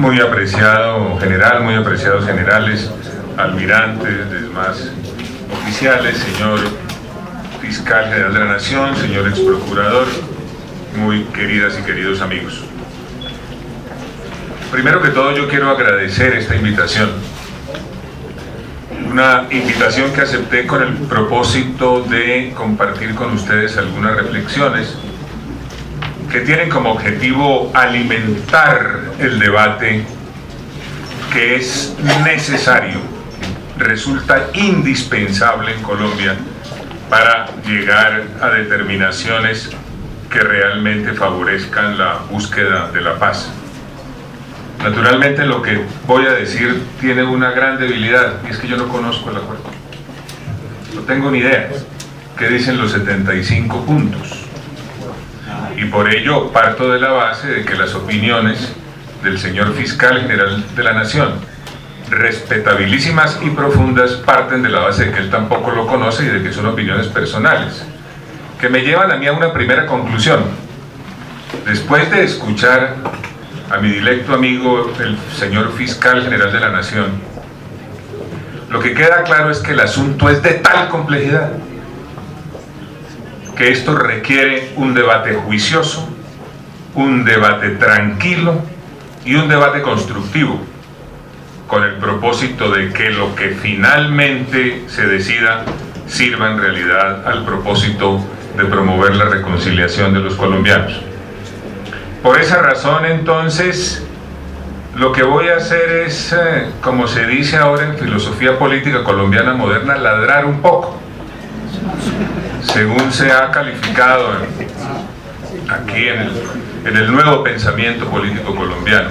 muy apreciado general, muy apreciados generales, almirantes, demás oficiales, señor fiscal general de la Nación, señor ex procurador, muy queridas y queridos amigos. Primero que todo, yo quiero agradecer esta invitación. Una invitación que acepté con el propósito de compartir con ustedes algunas reflexiones que tienen como objetivo alimentar el debate que es necesario, resulta indispensable en Colombia para llegar a determinaciones que realmente favorezcan la búsqueda de la paz. Naturalmente lo que voy a decir tiene una gran debilidad, y es que yo no conozco el acuerdo. No tengo ni idea qué dicen los 75 puntos. Y por ello parto de la base de que las opiniones del señor fiscal general de la Nación, respetabilísimas y profundas, parten de la base de que él tampoco lo conoce y de que son opiniones personales, que me llevan a mí a una primera conclusión. Después de escuchar a mi directo amigo, el señor fiscal general de la Nación, lo que queda claro es que el asunto es de tal complejidad que esto requiere un debate juicioso, un debate tranquilo y un debate constructivo, con el propósito de que lo que finalmente se decida sirva en realidad al propósito de promover la reconciliación de los colombianos. Por esa razón, entonces, lo que voy a hacer es, como se dice ahora en filosofía política colombiana moderna, ladrar un poco, según se ha calificado aquí en el nuevo pensamiento político colombiano,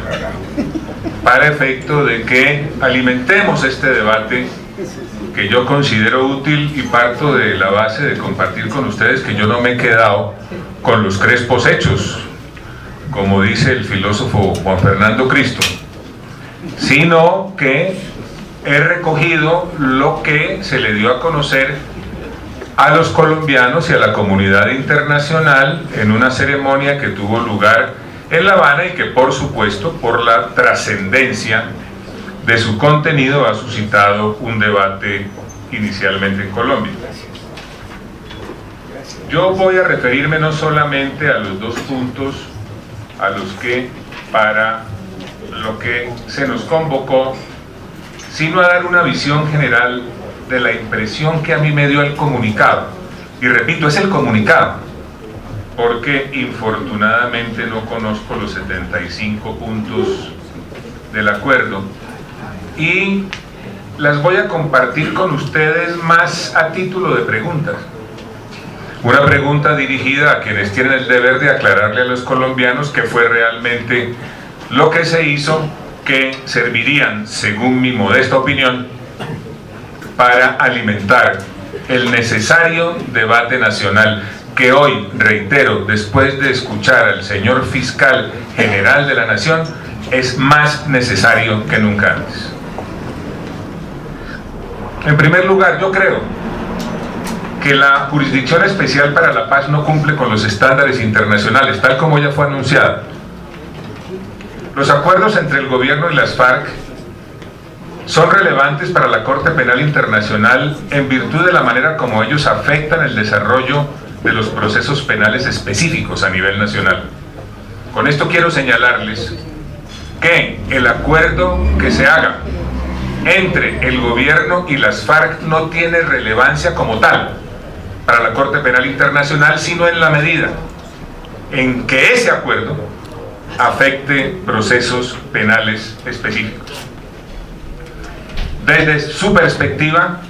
para efecto de que alimentemos este debate que yo considero útil, y parto de la base de compartir con ustedes que yo no me he quedado con los crespos hechos, como dice el filósofo Juan Fernando Cristo, sino que he recogido lo que se le dio a conocer a los colombianos y a la comunidad internacional en una ceremonia que tuvo lugar en La Habana y que, por supuesto, por la trascendencia de su contenido, ha suscitado un debate inicialmente en Colombia. Yo voy a referirme no solamente a los dos puntos a los que para lo que se nos convocó, sino a dar una visión general de la impresión que a mí me dio el comunicado. Y repito, es el comunicado, porque infortunadamente no conozco los 75 puntos del acuerdo, y las voy a compartir con ustedes más a título de preguntas. Una pregunta dirigida a quienes tienen el deber de aclararle a los colombianos qué fue realmente lo que se hizo, que servirían, según mi modesta opinión, para alimentar el necesario debate nacional que hoy, reitero, después de escuchar al señor fiscal general de la Nación, es más necesario que nunca antes. En primer lugar, yo creo que la Jurisdicción Especial para la Paz no cumple con los estándares internacionales, tal como ya fue anunciado. Los acuerdos entre el gobierno y las FARC son relevantes para la Corte Penal Internacional en virtud de la manera como ellos afectan el desarrollo de los procesos penales específicos a nivel nacional. Con esto quiero señalarles que el acuerdo que se haga entre el gobierno y las FARC no tiene relevancia como tal para la Corte Penal Internacional, sino en la medida en que ese acuerdo afecte procesos penales específicos. Desde su perspectiva,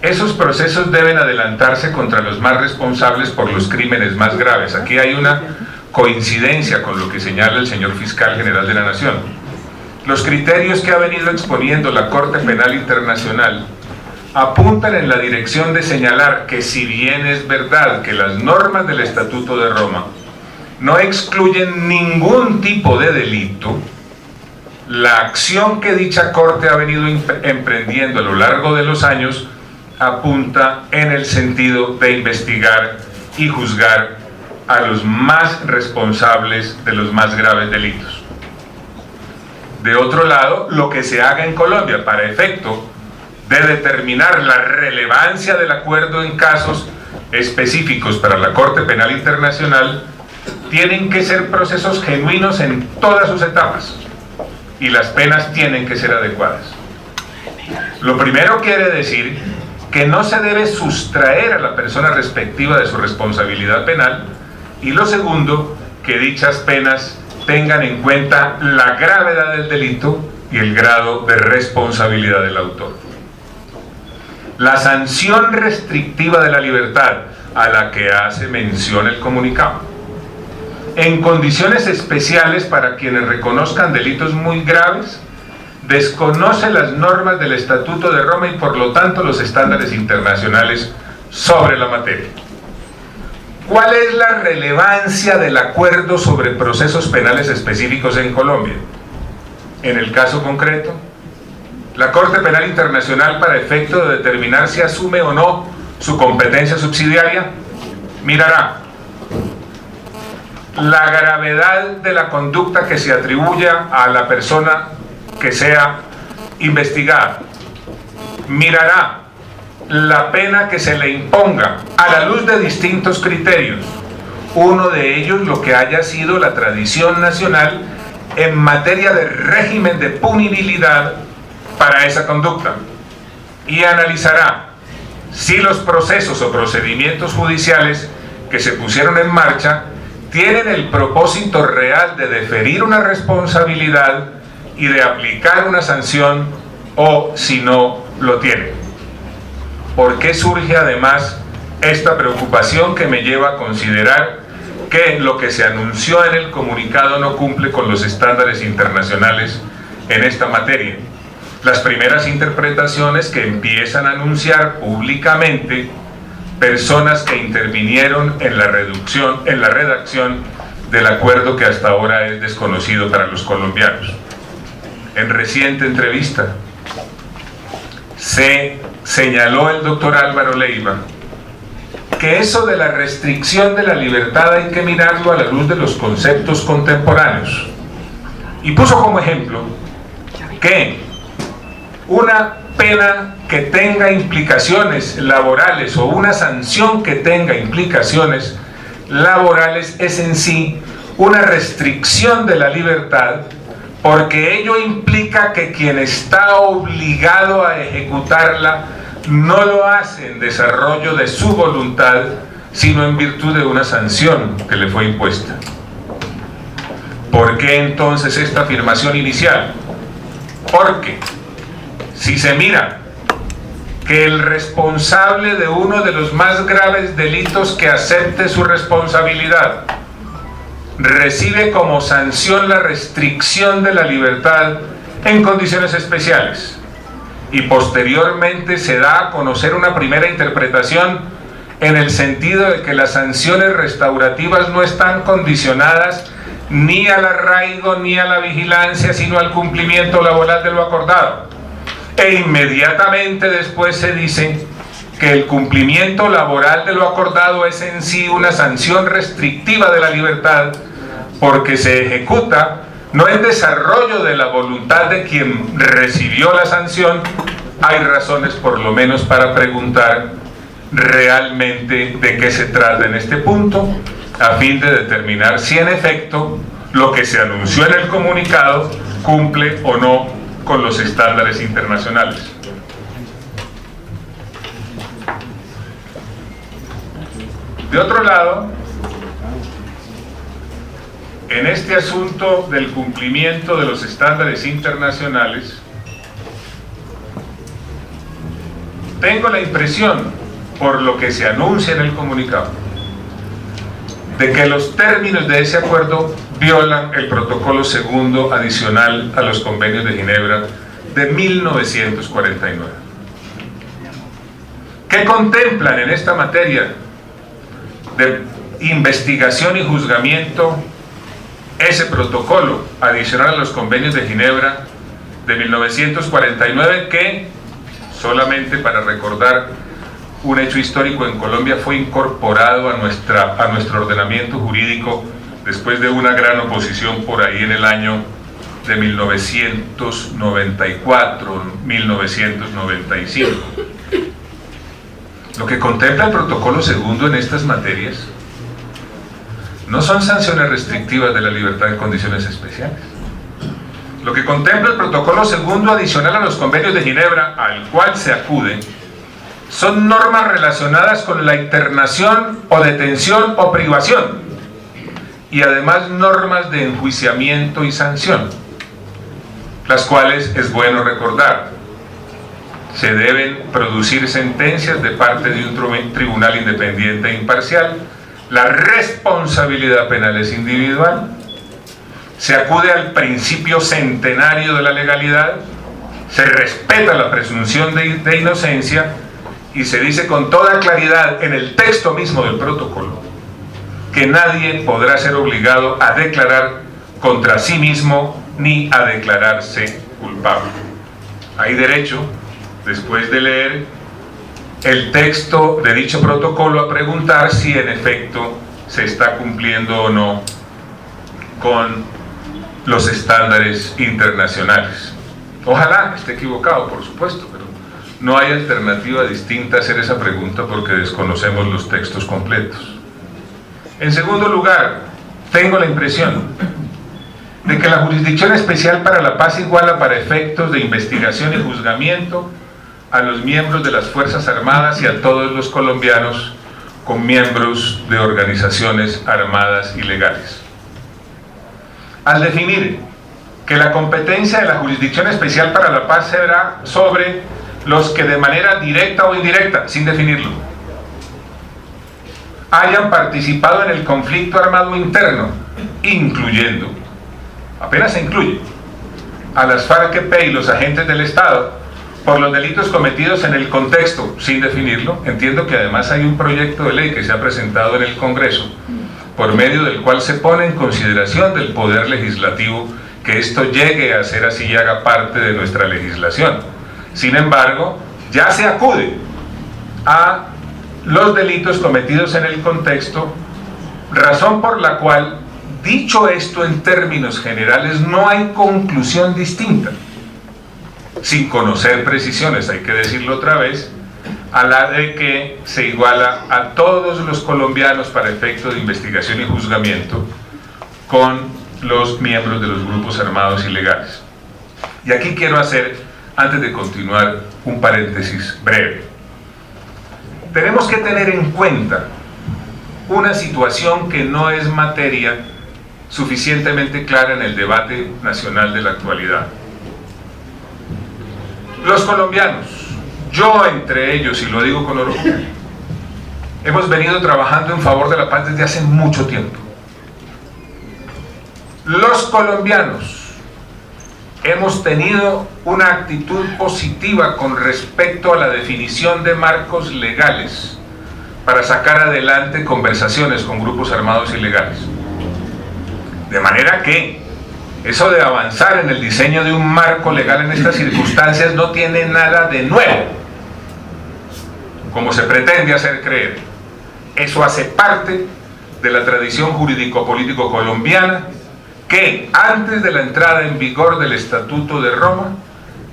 esos procesos deben adelantarse contra los más responsables por los crímenes más graves. Aquí hay una coincidencia con lo que señala el señor fiscal general de la Nación. Los criterios que ha venido exponiendo la Corte Penal Internacional apuntan en la dirección de señalar que, si bien es verdad que las normas del Estatuto de Roma no excluyen ningún tipo de delito, la acción que dicha Corte ha venido emprendiendo a lo largo de los años apunta en el sentido de investigar y juzgar a los más responsables de los más graves delitos. de otro lado, lo que se haga en Colombia para efecto de determinar la relevancia del acuerdo en casos específicos para la Corte Penal Internacional, tienen que ser procesos genuinos en todas sus etapas y las penas tienen que ser adecuadas. Lo primero quiere decir que no se debe sustraer a la persona respectiva de su responsabilidad penal, y lo segundo, que dichas penas tengan en cuenta la gravedad del delito y el grado de responsabilidad del autor. La sanción restrictiva de la libertad a la que hace mención el comunicado, en condiciones especiales para quienes reconozcan delitos muy graves, desconoce las normas del Estatuto de Roma y por lo tanto los estándares internacionales sobre la materia. ¿Cuál es la relevancia del acuerdo sobre procesos penales específicos en Colombia? En el caso concreto, la Corte Penal Internacional, para efecto de determinar si asume o no su competencia subsidiaria, mirará la gravedad de la conducta que se atribuya a la persona que sea investigada, mirará la pena que se le imponga a la luz de distintos criterios, uno de ellos lo que haya sido la tradición nacional en materia de régimen de punibilidad para esa conducta, y analizará si los procesos o procedimientos judiciales que se pusieron en marcha tienen el propósito real de deferir una responsabilidad y de aplicar una sanción, o si no lo tienen. ¿Por qué surge además esta preocupación que me lleva a considerar que lo que se anunció en el comunicado no cumple con los estándares internacionales en esta materia? Las primeras interpretaciones que empiezan a anunciar públicamente personas que intervinieron en la redacción del acuerdo que hasta ahora es desconocido para los colombianos. En reciente entrevista se señaló el doctor Álvaro Leiva que eso de la restricción de la libertad hay que mirarlo a la luz de los conceptos contemporáneos, y puso como ejemplo que una pena que tenga implicaciones laborales o una sanción que tenga implicaciones laborales es en sí una restricción de la libertad, porque ello implica que quien está obligado a ejecutarla no lo hace en desarrollo de su voluntad, sino en virtud de una sanción que le fue impuesta. ¿Por qué entonces esta afirmación inicial? Porque si se mira que el responsable de uno de los más graves delitos que acepte su responsabilidad recibe como sanción la restricción de la libertad en condiciones especiales, y posteriormente se da a conocer una primera interpretación en el sentido de que las sanciones restaurativas no están condicionadas ni al arraigo ni a la vigilancia, sino al cumplimiento laboral de lo acordado, e inmediatamente después se dice que el cumplimiento laboral de lo acordado es en sí una sanción restrictiva de la libertad, porque se ejecuta no en desarrollo de la voluntad de quien recibió la sanción. Hay razones por lo menos para preguntar realmente de qué se trata en este punto, a fin de determinar si en efecto lo que se anunció en el comunicado cumple o no con los estándares internacionales. De otro lado, en este asunto del cumplimiento de los estándares internacionales, tengo la impresión, por lo que se anuncia en el comunicado, de que los términos de ese acuerdo violan el protocolo segundo adicional a los convenios de Ginebra de 1949. ¿Qué contemplan en esta materia de investigación y juzgamiento ese protocolo adicional a los convenios de Ginebra de 1949, que, solamente para recordar un hecho histórico, en Colombia fue incorporado a nuestro ordenamiento jurídico después de una gran oposición por ahí en el año de 1994-1995. Lo que contempla el protocolo segundo en estas materias no son sanciones restrictivas de la libertad en condiciones especiales. Lo que contempla el protocolo segundo adicional a los convenios de Ginebra, al cual se acude, son normas relacionadas con la internación o detención o privación, y además normas de enjuiciamiento y sanción, las cuales es bueno recordar. Se deben producir sentencias de parte de un tribunal independiente e imparcial, la responsabilidad penal es individual, se acude al principio centenario de la legalidad, se respeta la presunción de inocencia y se dice con toda claridad en el texto mismo del protocolo que nadie podrá ser obligado a declarar contra sí mismo ni a declararse culpable. Hay derecho, después de leer el texto de dicho protocolo, a preguntar si en efecto se está cumpliendo o no con los estándares internacionales. Ojalá esté equivocado, por supuesto, pero no hay alternativa distinta a hacer esa pregunta porque desconocemos los textos completos. En segundo lugar, tengo la impresión de que la Jurisdicción Especial para la Paz iguala para efectos de investigación y juzgamiento a los miembros de las Fuerzas Armadas y a todos los colombianos con miembros de organizaciones armadas ilegales. Al definir que la competencia de la Jurisdicción Especial para la Paz será sobre los que de manera directa o indirecta, sin definirlo, hayan participado en el conflicto armado interno, incluyendo, apenas se incluye, a las FARC-EP y los agentes del Estado, por los delitos cometidos en el contexto, sin definirlo. Entiendo que además hay un proyecto de ley que se ha presentado en el Congreso, por medio del cual se pone en consideración del Poder Legislativo que esto llegue a ser así y haga parte de nuestra legislación. Sin embargo, ya se acude a los delitos cometidos en el contexto, razón por la cual, dicho esto en términos generales, no hay conclusión distinta, sin conocer precisiones, hay que decirlo otra vez, a la de que se iguala a todos los colombianos para efecto de investigación y juzgamiento con los miembros de los grupos armados ilegales. Y aquí quiero hacer, antes de continuar, un paréntesis breve. Tenemos que tener en cuenta una situación que no es materia suficientemente clara en el debate nacional de la actualidad. Los colombianos, yo entre ellos, y lo digo con orgullo, hemos venido trabajando en favor de la paz desde hace mucho tiempo. Los colombianos hemos tenido una actitud positiva con respecto a la definición de marcos legales para sacar adelante conversaciones con grupos armados ilegales. De manera que eso de avanzar en el diseño de un marco legal en estas circunstancias no tiene nada de nuevo, como se pretende hacer creer. Eso hace parte de la tradición jurídico-político colombiana que, antes de la entrada en vigor del Estatuto de Roma,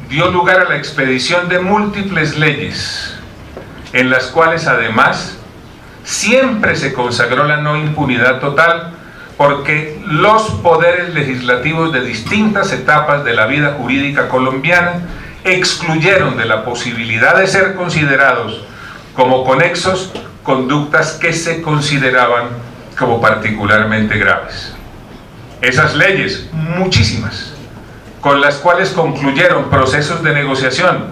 dio lugar a la expedición de múltiples leyes, en las cuales además siempre se consagró la no impunidad total, porque los poderes legislativos de distintas etapas de la vida jurídica colombiana excluyeron de la posibilidad de ser considerados como conexos conductas que se consideraban como particularmente graves. Esas leyes, muchísimas, con las cuales concluyeron procesos de negociación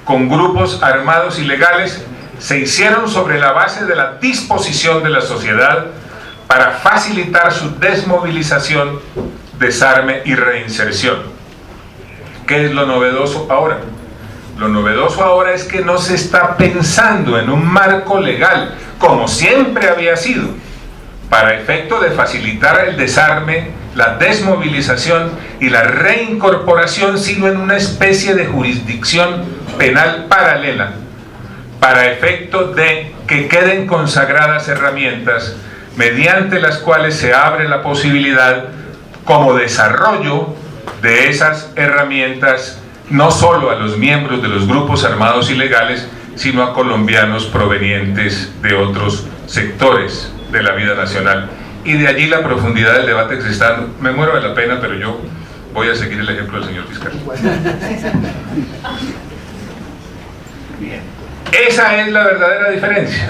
con grupos armados ilegales, se hicieron sobre la base de la disposición de la sociedad para facilitar su desmovilización, desarme y reinserción. ¿Qué es lo novedoso ahora? Lo novedoso ahora es que no se está pensando en un marco legal, como siempre había sido, para efecto de facilitar el desarme, la desmovilización y la reincorporación, sino en una especie de jurisdicción penal paralela, para efecto de que queden consagradas herramientas mediante las cuales se abre la posibilidad, como desarrollo de esas herramientas no solo a los miembros de los grupos armados ilegales, sino a colombianos provenientes de otros sectores de la vida nacional. Y de allí la profundidad del debate que se está dando. Me muero de la pena, pero yo voy a seguir el ejemplo del señor fiscal. Esa es la verdadera diferencia.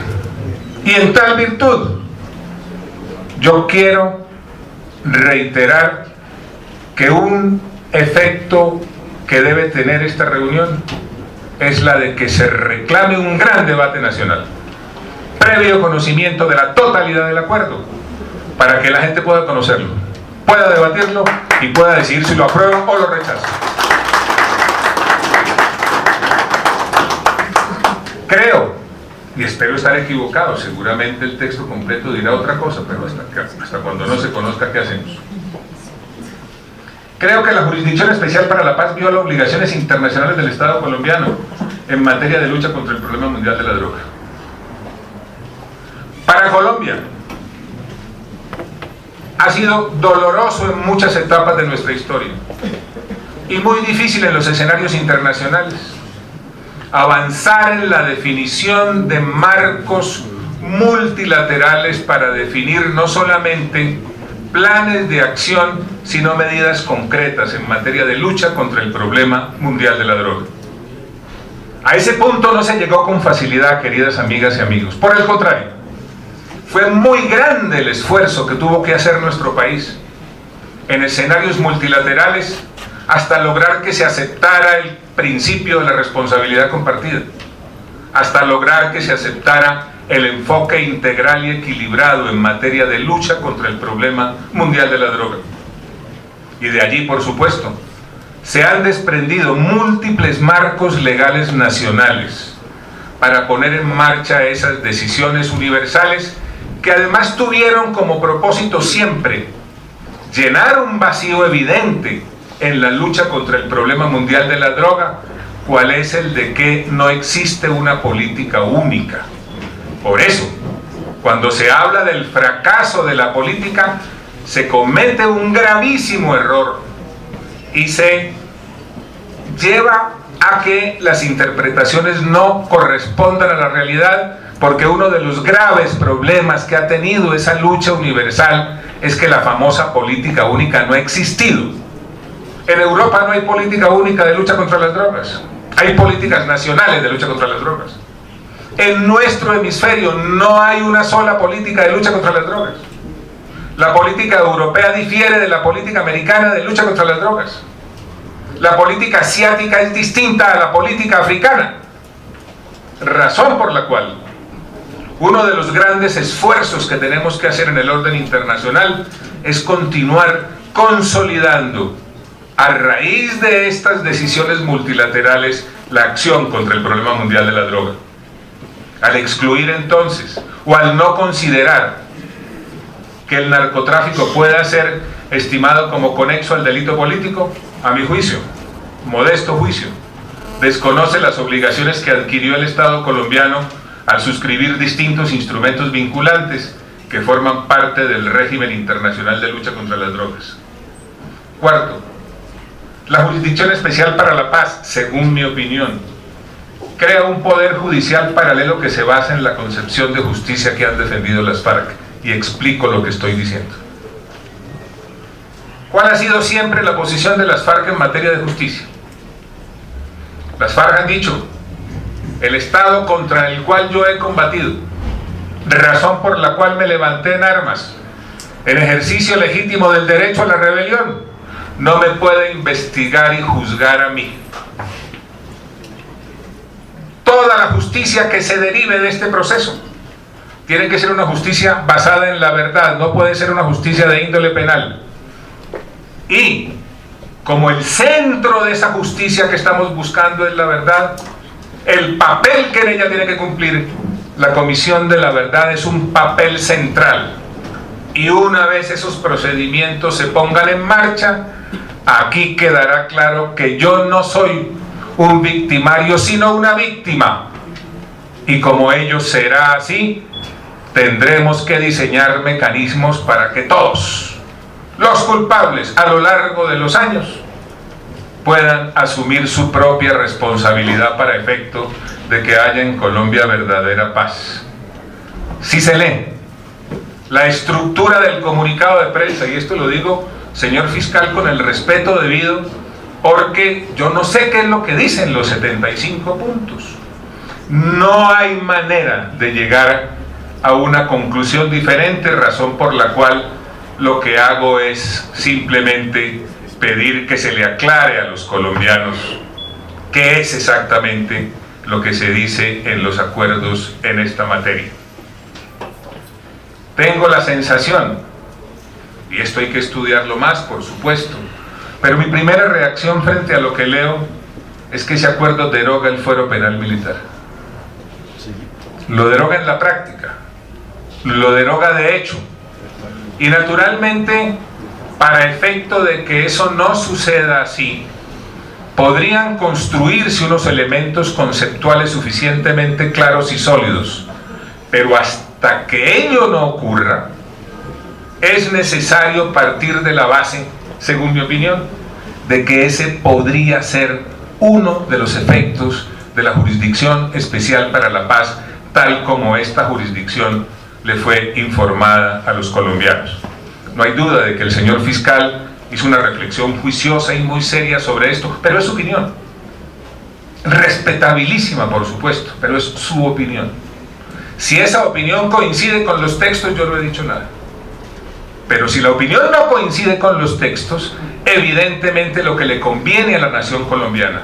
Y en tal virtud, yo quiero reiterar que un efecto que debe tener esta reunión es la de que se reclame un gran debate nacional, previo conocimiento de la totalidad del acuerdo, para que la gente pueda conocerlo, pueda debatirlo y pueda decidir si lo aprueba o lo rechaza. Creo, y espero estar equivocado, seguramente el texto completo dirá otra cosa, pero hasta cuando no se conozca, ¿qué hacemos? Creo que la Jurisdicción Especial para la Paz viola obligaciones internacionales del Estado colombiano en materia de lucha contra el problema mundial de la droga. Para Colombia ha sido doloroso en muchas etapas de nuestra historia y muy difícil en los escenarios internacionales avanzar en la definición de marcos multilaterales para definir no solamente planes de acción, sino medidas concretas en materia de lucha contra el problema mundial de la droga. A ese punto no se llegó con facilidad, queridas amigas y amigos. Por el contrario, fue muy grande el esfuerzo que tuvo que hacer nuestro país en escenarios multilaterales hasta lograr que se aceptara el principio de la responsabilidad compartida, hasta lograr que se aceptara el enfoque integral y equilibrado en materia de lucha contra el problema mundial de la droga. Y de allí, por supuesto, se han desprendido múltiples marcos legales nacionales para poner en marcha esas decisiones universales que además tuvieron como propósito siempre llenar un vacío evidente en la lucha contra el problema mundial de la droga, cuál es el de que no existe una política única. Por eso, cuando se habla del fracaso de la política, se comete un gravísimo error y se lleva a que las interpretaciones no correspondan a la realidad, porque uno de los graves problemas que ha tenido esa lucha universal es que la famosa política única no ha existido. En Europa no hay política única de lucha contra las drogas, hay políticas nacionales de lucha contra las drogas. En nuestro hemisferio no hay una sola política de lucha contra las drogas. La política europea difiere de la política americana de lucha contra las drogas. La política asiática es distinta a la política africana, razón por la cual uno de los grandes esfuerzos que tenemos que hacer en el orden internacional es continuar consolidando a raíz de estas decisiones multilaterales la acción contra el problema mundial de la droga. Al excluir entonces, o al no considerar que el narcotráfico pueda ser estimado como conexo al delito político, a mi juicio, modesto juicio, desconoce las obligaciones que adquirió el Estado colombiano al suscribir distintos instrumentos vinculantes que forman parte del régimen internacional de lucha contra las drogas. Cuarto, la Jurisdicción Especial para la Paz, según mi opinión, crea un poder judicial paralelo que se basa en la concepción de justicia que han defendido las FARC, y explico lo que estoy diciendo. ¿Cuál ha sido siempre la posición de las FARC en materia de justicia? Las FARC han dicho: el Estado contra el cual yo he combatido, razón por la cual me levanté en armas, en ejercicio legítimo del derecho a la rebelión, no me puede investigar y juzgar a mí. Toda la justicia que se derive de este proceso tiene que ser una justicia basada en la verdad, no puede ser una justicia de índole penal. Y como el centro de esa justicia que estamos buscando es la verdad, el papel que en ella tiene que cumplir la Comisión de la Verdad es un papel central. Y una vez esos procedimientos se pongan en marcha, aquí quedará claro que yo no soy un victimario, sino una víctima. Y como ello será así, tendremos que diseñar mecanismos para que todos los culpables a lo largo de los años puedan asumir su propia responsabilidad para efecto de que haya en Colombia verdadera paz. Si se lee la estructura del comunicado de prensa, y esto lo digo, señor fiscal, con el respeto debido, porque yo no sé qué es lo que dicen los 75 puntos. No hay manera de llegar a una conclusión diferente, razón por la cual lo que hago es simplemente pedir que se le aclare a los colombianos qué es exactamente lo que se dice en los acuerdos en esta materia. Tengo la sensación, y esto hay que estudiarlo más, por supuesto, pero mi primera reacción frente a lo que leo es que ese acuerdo deroga el fuero penal militar. Lo deroga en la práctica, lo deroga de hecho, y naturalmente, para efecto de que eso no suceda así, podrían construirse unos elementos conceptuales suficientemente claros y sólidos, pero hasta que ello no ocurra, es necesario partir de la base, según mi opinión, de que ese podría ser uno de los efectos de la Jurisdicción Especial para la Paz, tal como esta jurisdicción le fue informada a los colombianos. No hay duda de que el señor fiscal hizo una reflexión juiciosa y muy seria sobre esto, pero es su opinión, respetabilísima por supuesto, pero es su opinión. Si esa opinión coincide con los textos, yo no he dicho nada, pero si la opinión no coincide con los textos, evidentemente lo que le conviene a la nación colombiana,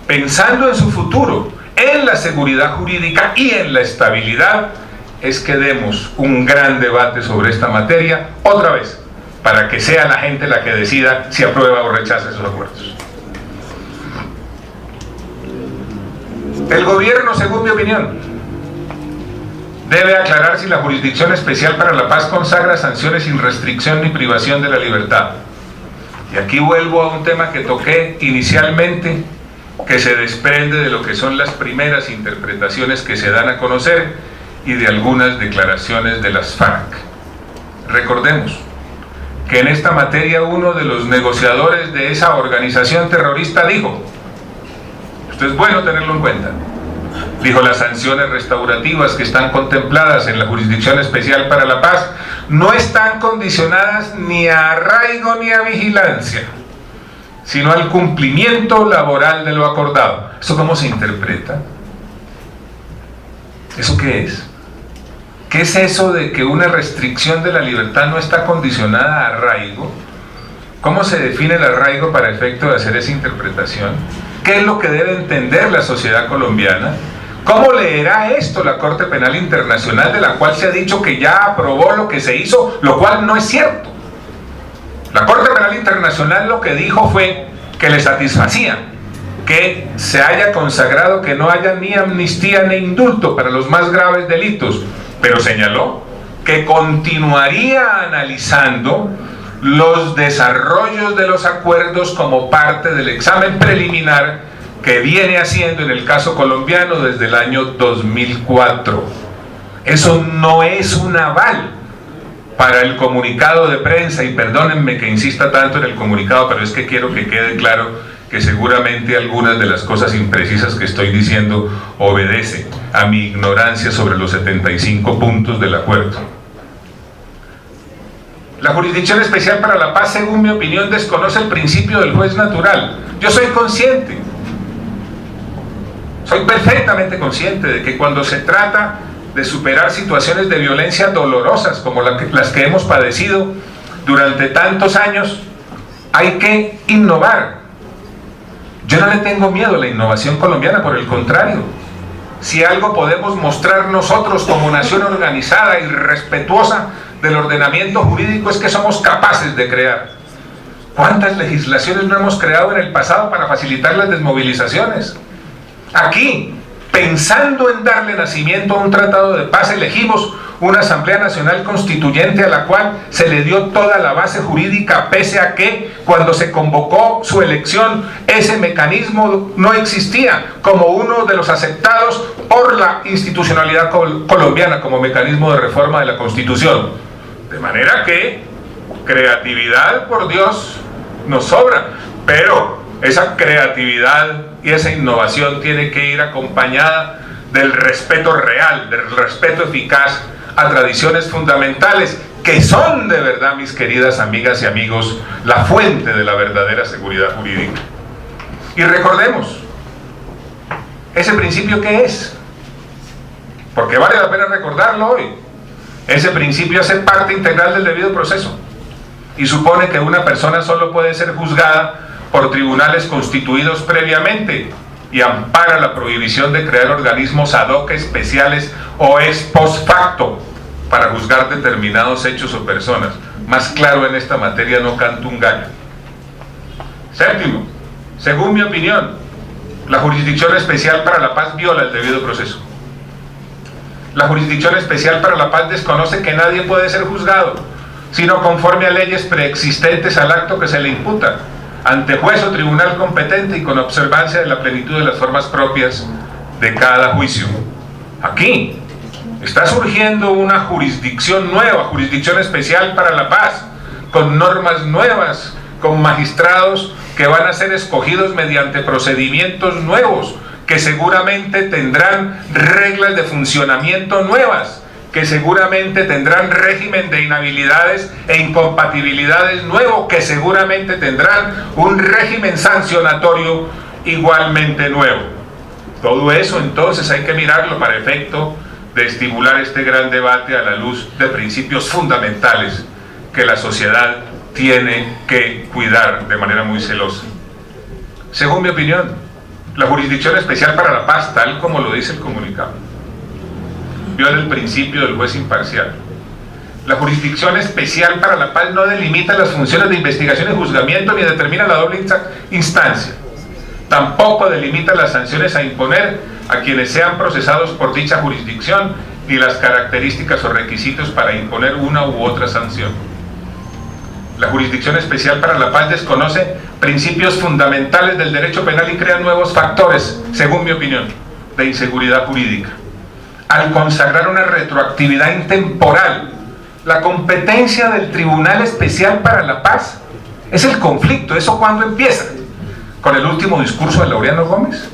pensando en su futuro, en la seguridad jurídica y en la estabilidad, es que demos un gran debate sobre esta materia otra vez, para que sea la gente la que decida si aprueba o rechaza esos acuerdos. El gobierno, según mi opinión, debe aclarar si la Jurisdicción Especial para la Paz consagra sanciones sin restricción ni privación de la libertad. Y aquí vuelvo a un tema que toqué inicialmente, que se desprende de lo que son las primeras interpretaciones que se dan a conocer y de algunas declaraciones de las FARC. Recordemos que en esta materia uno de los negociadores de esa organización terrorista dijo, esto es bueno tenerlo en cuenta, dijo: las sanciones restaurativas que están contempladas en la Jurisdicción Especial para la Paz no están condicionadas ni a arraigo ni a vigilancia, sino al cumplimiento laboral de lo acordado. ¿Eso cómo se interpreta? ¿Eso qué es? ¿Qué es eso de que una restricción de la libertad no está condicionada a arraigo? ¿Cómo se define el arraigo para efecto de hacer esa interpretación? ¿Qué es lo que debe entender la sociedad colombiana? ¿Cómo leerá esto la Corte Penal Internacional, de la cual se ha dicho que ya aprobó lo que se hizo, lo cual no es cierto? La Corte Penal Internacional lo que dijo fue que le satisfacía que se haya consagrado que no haya ni amnistía ni indulto para los más graves delitos, pero señaló que continuaría analizando los desarrollos de los acuerdos como parte del examen preliminar que viene haciendo en el caso colombiano desde el año 2004. Eso no es un aval para el comunicado de prensa, y perdónenme que insista tanto en el comunicado, pero es que quiero que quede claro que seguramente algunas de las cosas imprecisas que estoy diciendo obedece a mi ignorancia sobre los 75 puntos del acuerdo. La Jurisdicción Especial para la Paz, según mi opinión, desconoce el principio del juez natural. Yo soy consciente, soy perfectamente consciente de que cuando se trata de superar situaciones de violencia dolorosas como las que hemos padecido durante tantos años, hay que innovar. Yo no le tengo miedo a la innovación colombiana, por el contrario. Si algo podemos mostrar nosotros como nación organizada y respetuosa del ordenamiento jurídico es que somos capaces de crear. ¿Cuántas legislaciones no hemos creado en el pasado para facilitar las desmovilizaciones? Aquí, pensando en darle nacimiento a un tratado de paz, elegimos una Asamblea Nacional Constituyente a la cual se le dio toda la base jurídica, pese a que cuando se convocó su elección ese mecanismo no existía como uno de los aceptados por la institucionalidad colombiana como mecanismo de reforma de la Constitución. De manera que creatividad, por Dios, nos sobra, pero Esa creatividad y esa innovación tiene que ir acompañada del respeto real, del respeto eficaz a tradiciones fundamentales que son de verdad, mis queridas amigas y amigos, la fuente de la verdadera seguridad jurídica. Y recordemos, ¿ese principio qué es? Porque vale la pena recordarlo hoy. Ese principio hace parte integral del debido proceso y supone que una persona solo puede ser juzgada por tribunales constituidos previamente y ampara la prohibición de crear organismos ad hoc especiales o ex post facto para juzgar determinados hechos o personas. Más claro en esta materia no canta un gallo. Séptimo, según mi opinión, la Jurisdicción Especial para la Paz viola el debido proceso. La Jurisdicción Especial para la Paz desconoce que nadie puede ser juzgado, sino conforme a leyes preexistentes al acto que se le imputa, ante juez o tribunal competente y con observancia de la plenitud de las formas propias de cada juicio. Aquí está surgiendo una jurisdicción nueva, Jurisdicción Especial para la Paz, con normas nuevas, con magistrados que van a ser escogidos mediante procedimientos nuevos, que seguramente tendrán reglas de funcionamiento nuevas, que seguramente tendrán régimen de inhabilidades e incompatibilidades nuevo, que seguramente tendrán un régimen sancionatorio igualmente nuevo. Todo eso entonces hay que mirarlo para efecto de estimular este gran debate a la luz de principios fundamentales que la sociedad tiene que cuidar de manera muy celosa. Según mi opinión, la Jurisdicción Especial para la Paz, tal como lo dice el comunicado, viola el principio del juez imparcial. La Jurisdicción Especial para la Paz no delimita las funciones de investigación y juzgamiento ni determina la doble instancia. Tampoco delimita las sanciones a imponer a quienes sean procesados por dicha jurisdicción ni las características o requisitos para imponer una u otra sanción. La Jurisdicción Especial para la Paz desconoce principios fundamentales del derecho penal y crea nuevos factores, según mi opinión, de inseguridad jurídica. Al consagrar una retroactividad intemporal, la competencia del Tribunal Especial para la Paz es el conflicto. ¿Eso cuándo empieza? ¿Con el último discurso de Laureano Gómez?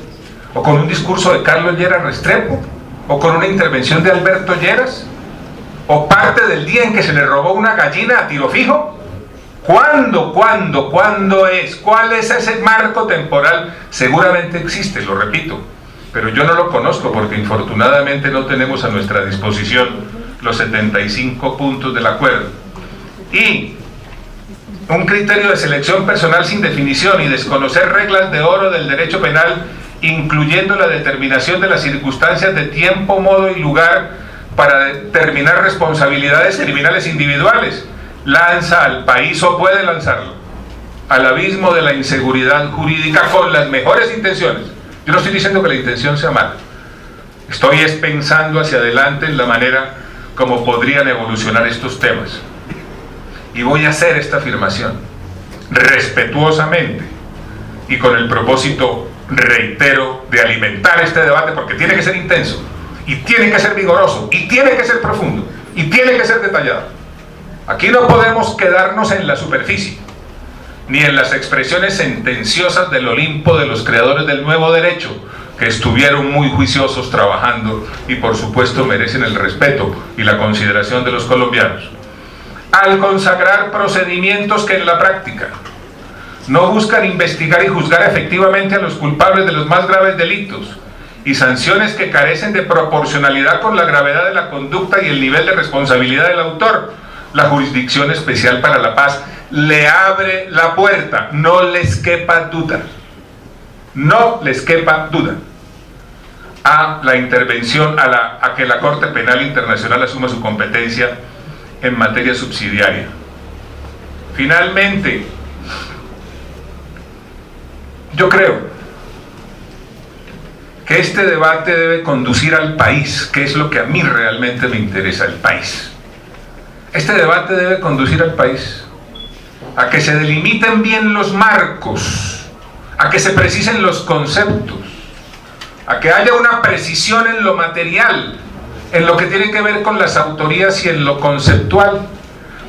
¿O con un discurso de Carlos Lleras Restrepo? ¿O con una intervención de Alberto Lleras? ¿O parte del día en que se le robó una gallina a tiro fijo? ¿Cuándo es? ¿Cuál es ese marco temporal? Seguramente existe, lo repito, pero yo no lo conozco porque infortunadamente no tenemos a nuestra disposición los 75 puntos del acuerdo. Y un criterio de selección personal sin definición y desconocer reglas de oro del derecho penal, incluyendo la determinación de las circunstancias de tiempo, modo y lugar para determinar responsabilidades criminales individuales, lanza al país, o puede lanzarlo, al abismo de la inseguridad jurídica con las mejores intenciones. Yo no estoy diciendo que la intención sea mala, estoy pensando hacia adelante en la manera como podrían evolucionar estos temas. Y voy a hacer esta afirmación respetuosamente y con el propósito, reitero, de alimentar este debate, porque tiene que ser intenso, y tiene que ser vigoroso, y tiene que ser profundo, y tiene que ser detallado. Aquí no podemos quedarnos en la superficie, ni en las expresiones sentenciosas del Olimpo de los creadores del nuevo derecho, que estuvieron muy juiciosos trabajando y por supuesto merecen el respeto y la consideración de los colombianos. Al consagrar procedimientos que en la práctica no buscan investigar y juzgar efectivamente a los culpables de los más graves delitos, y sanciones que carecen de proporcionalidad con la gravedad de la conducta y el nivel de responsabilidad del autor, la Jurisdicción Especial para la Paz le abre la puerta, no les quepa duda, a la intervención, a que la Corte Penal Internacional asuma su competencia en materia subsidiaria. Finalmente, yo creo que este debate debe conducir al país, que es lo que a mí realmente me interesa, el país. Este debate debe conducir al país a que se delimiten bien los marcos, a que se precisen los conceptos, a que haya una precisión en lo material, en lo que tiene que ver con las autorías y en lo conceptual,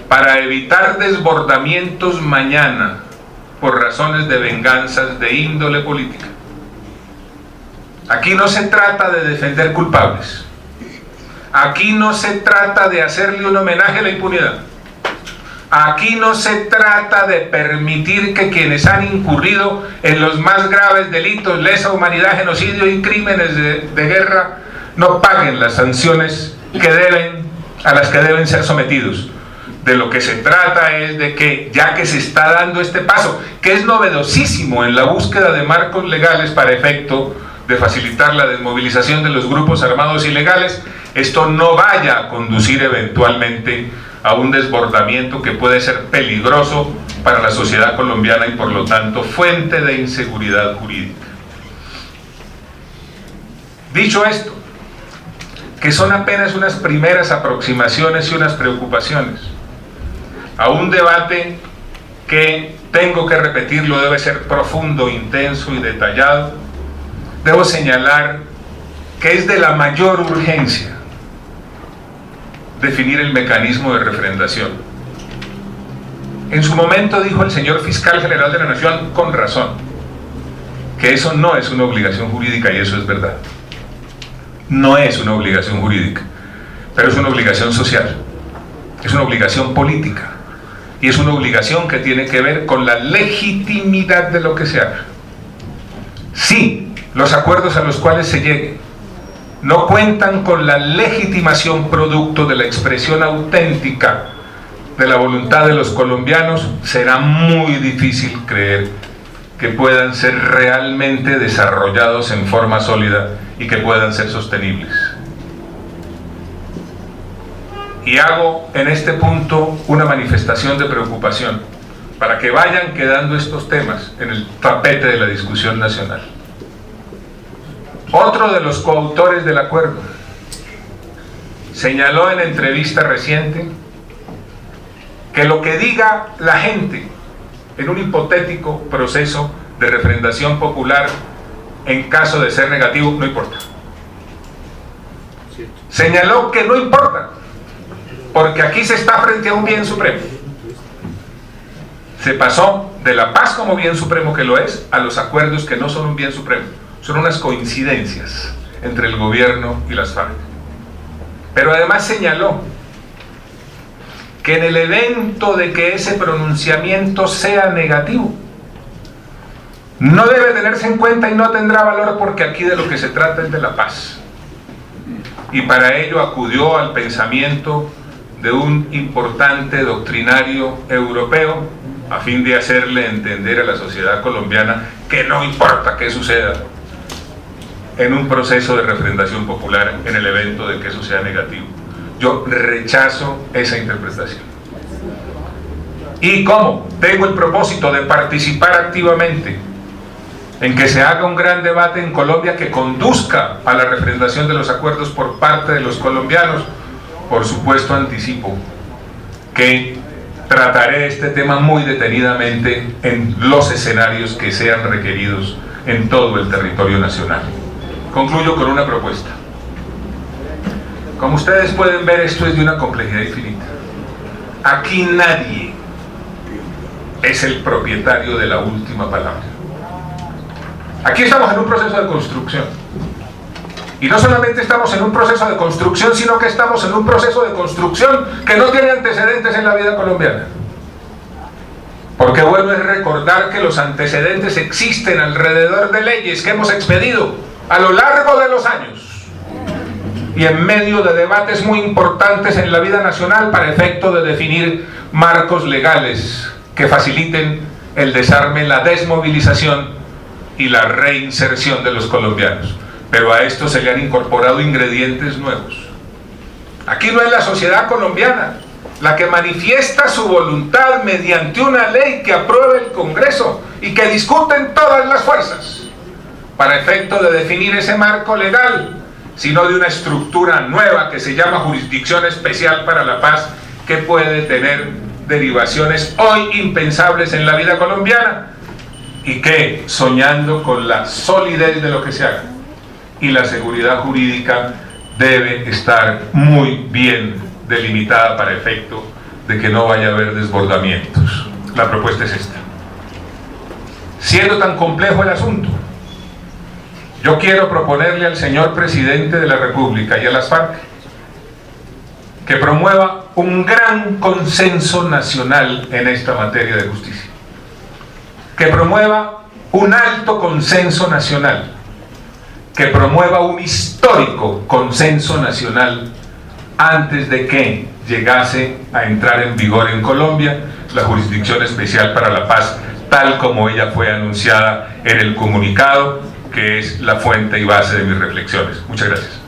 para evitar desbordamientos mañana, por razones de venganzas de índole política. Aquí no se trata de defender culpables. Aquí no se trata de hacerle un homenaje a la impunidad. Aquí no se trata de permitir que quienes han incurrido en los más graves delitos, lesa humanidad, genocidio y crímenes de guerra no paguen las sanciones a las que deben ser sometidos. De lo que se trata es de que, ya que se está dando este paso, que es novedosísimo en la búsqueda de marcos legales para efecto de facilitar la desmovilización de los grupos armados ilegales, esto no vaya a conducir eventualmente a un desbordamiento que puede ser peligroso para la sociedad colombiana y por lo tanto fuente de inseguridad jurídica. Dicho esto, que son apenas unas primeras aproximaciones y unas preocupaciones a un debate que, tengo que repetirlo, debe ser profundo, intenso y detallado, debo señalar que es de la mayor urgencia definir el mecanismo de refrendación. En su momento dijo el señor fiscal general de la Nación, con razón, que eso no es una obligación jurídica, y eso es verdad. No es una obligación jurídica, pero es una obligación social, es una obligación política, y es una obligación que tiene que ver con la legitimidad de lo que se haga. Sí, los acuerdos a los cuales se llegue no cuentan con la legitimación producto de la expresión auténtica de la voluntad de los colombianos, será muy difícil creer que puedan ser realmente desarrollados en forma sólida y que puedan ser sostenibles. Y hago en este punto una manifestación de preocupación para que vayan quedando estos temas en el tapete de la discusión nacional. Otro de los coautores del acuerdo señaló en entrevista reciente que lo que diga la gente en un hipotético proceso de refrendación popular, en caso de ser negativo, no importa. Señaló que no importa, porque aquí se está frente a un bien supremo. Se pasó de la paz como bien supremo, que lo es, a los acuerdos que no son un bien supremo. Son unas coincidencias entre el gobierno y las FARC. Pero además señaló que en el evento de que ese pronunciamiento sea negativo, no debe tenerse en cuenta y no tendrá valor, porque aquí de lo que se trata es de la paz. Y para ello acudió al pensamiento de un importante doctrinario europeo a fin de hacerle entender a la sociedad colombiana que no importa qué suceda en un proceso de refrendación popular en el evento de que eso sea negativo. Yo rechazo esa interpretación. Y como tengo el propósito de participar activamente en que se haga un gran debate en Colombia que conduzca a la refrendación de los acuerdos por parte de los colombianos, por supuesto anticipo que trataré este tema muy detenidamente en los escenarios que sean requeridos en todo el territorio nacional. Concluyo con una propuesta. Como ustedes pueden ver, esto es de una complejidad infinita. Aquí nadie es el propietario de la última palabra. Aquí estamos en un proceso de construcción. Y no solamente estamos en un proceso de construcción, sino que estamos en un proceso de construcción que no tiene antecedentes en la vida colombiana. Porque bueno es recordar que los antecedentes existen alrededor de leyes que hemos expedido a lo largo de los años y en medio de debates muy importantes en la vida nacional para efecto de definir marcos legales que faciliten el desarme, la desmovilización y la reinserción de los colombianos. Pero a esto se le han incorporado ingredientes nuevos. Aquí no es la sociedad colombiana la que manifiesta su voluntad mediante una ley que apruebe el Congreso y que discuten todas las fuerzas para efecto de definir ese marco legal, sino de una estructura nueva que se llama Jurisdicción Especial para la Paz, que puede tener derivaciones hoy impensables en la vida colombiana y que, soñando con la solidez de lo que se haga y la seguridad jurídica, debe estar muy bien delimitada para efecto de que no vaya a haber desbordamientos. La propuesta es esta. siendo tan complejo el asunto, yo quiero proponerle al señor presidente de la República y a las FARC que promueva un gran consenso nacional en esta materia de justicia, que promueva un alto consenso nacional, que promueva un histórico consenso nacional antes de que llegase a entrar en vigor en Colombia la Jurisdicción Especial para la Paz, tal como ella fue anunciada en el comunicado, que es la fuente y base de mis reflexiones. Muchas gracias.